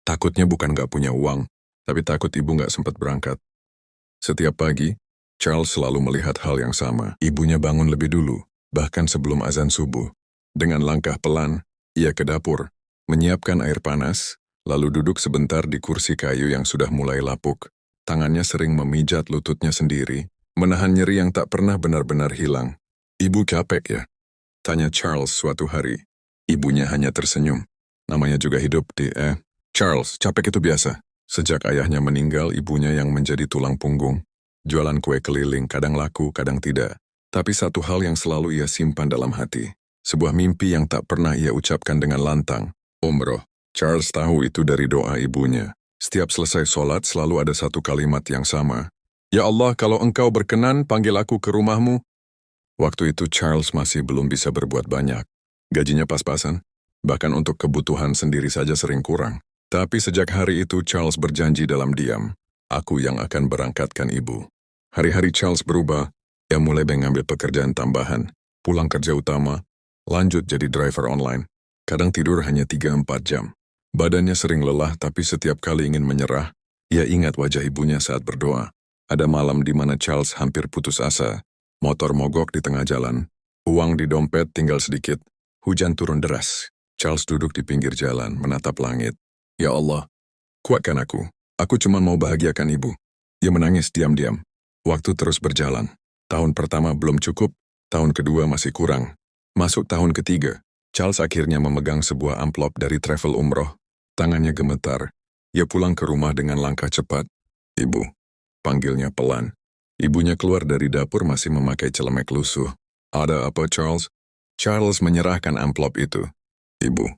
Takutnya bukan nggak punya uang, tapi takut ibu nggak sempat berangkat. Setiap pagi, Charles selalu melihat hal yang sama. Ibunya bangun lebih dulu, bahkan sebelum azan subuh. Dengan langkah pelan, ia ke dapur, menyiapkan air panas, lalu duduk sebentar di kursi kayu yang sudah mulai lapuk. Tangannya sering memijat lututnya sendiri, menahan nyeri yang tak pernah benar-benar hilang. "Ibu capek ya?" tanya Charles suatu hari. Ibunya hanya tersenyum. Namanya juga hidup Charles, capek itu biasa. Sejak ayahnya meninggal, ibunya yang menjadi tulang punggung. Jualan kue keliling, kadang laku, kadang tidak. Tapi satu hal yang selalu ia simpan dalam hati. Sebuah mimpi yang tak pernah ia ucapkan dengan lantang. Umroh. Charles tahu itu dari doa ibunya. Setiap selesai sholat selalu ada satu kalimat yang sama. "Ya Allah, kalau engkau berkenan, panggil aku ke rumahmu." Waktu itu Charles masih belum bisa berbuat banyak. Gajinya pas-pasan. Bahkan untuk kebutuhan sendiri saja sering kurang. Tapi sejak hari itu Charles berjanji dalam diam, "Aku yang akan berangkatkan ibu." Hari-hari Charles berubah. Ia mulai mengambil pekerjaan tambahan, pulang kerja utama, lanjut jadi driver online. Kadang tidur hanya 3-4 jam. Badannya sering lelah, tapi setiap kali ingin menyerah, ia ingat wajah ibunya saat berdoa. Ada malam di mana Charles hampir putus asa. Motor mogok di tengah jalan. Uang di dompet tinggal sedikit. Hujan turun deras. Charles duduk di pinggir jalan, menatap langit. "Ya Allah, kuatkan aku. Aku cuma mau bahagiakan ibu." Ia menangis diam-diam. Waktu terus berjalan. Tahun pertama belum cukup, tahun kedua masih kurang. Masuk tahun ketiga, Charles akhirnya memegang sebuah amplop dari travel umroh. Tangannya gemetar. Ia pulang ke rumah dengan langkah cepat. "Ibu," panggilnya pelan. Ibunya keluar dari dapur masih memakai celemek lusuh. "Ada apa, Charles?" Charles menyerahkan amplop itu. "Ibu,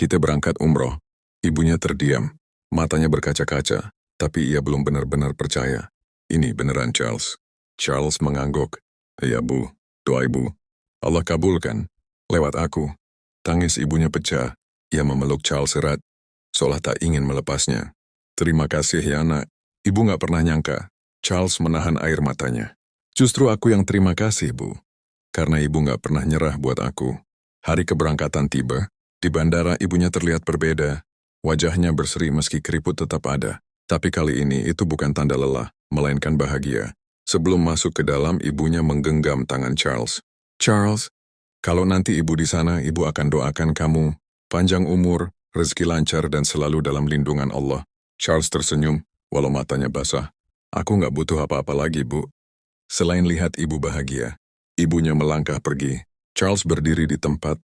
kita berangkat umroh." Ibunya terdiam, matanya berkaca-kaca, tapi ia belum benar-benar percaya. "Ini beneran, Charles." Charles mengangguk. "Ya, Bu, doa ibu. Allah kabulkan. Lewat aku." Tangis ibunya pecah. Ia memeluk Charles erat, seolah tak ingin melepasnya. "Terima kasih ya, nak." Ibu nggak pernah nyangka. Charles menahan air matanya. "Justru aku yang terima kasih, Bu. Karena ibu nggak pernah nyerah buat aku." Hari keberangkatan tiba. Di bandara ibunya terlihat berbeda. Wajahnya berseri meski keriput tetap ada. Tapi kali ini itu bukan tanda lelah, melainkan bahagia. Sebelum masuk ke dalam, ibunya menggenggam tangan Charles. "Charles, kalau nanti ibu di sana, ibu akan doakan kamu. Panjang umur, rezeki lancar, dan selalu dalam lindungan Allah." Charles tersenyum, walau matanya basah. "Aku nggak butuh apa-apa lagi, Bu." Selain lihat ibu bahagia, ibunya melangkah pergi. Charles berdiri di tempat,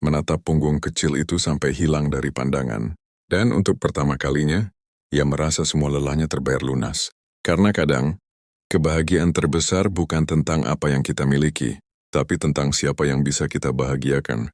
menatap punggung kecil itu sampai hilang dari pandangan. Dan untuk pertama kalinya, ia merasa semua lelahnya terbayar lunas. Karena kadang, kebahagiaan terbesar bukan tentang apa yang kita miliki, tapi tentang siapa yang bisa kita bahagiakan.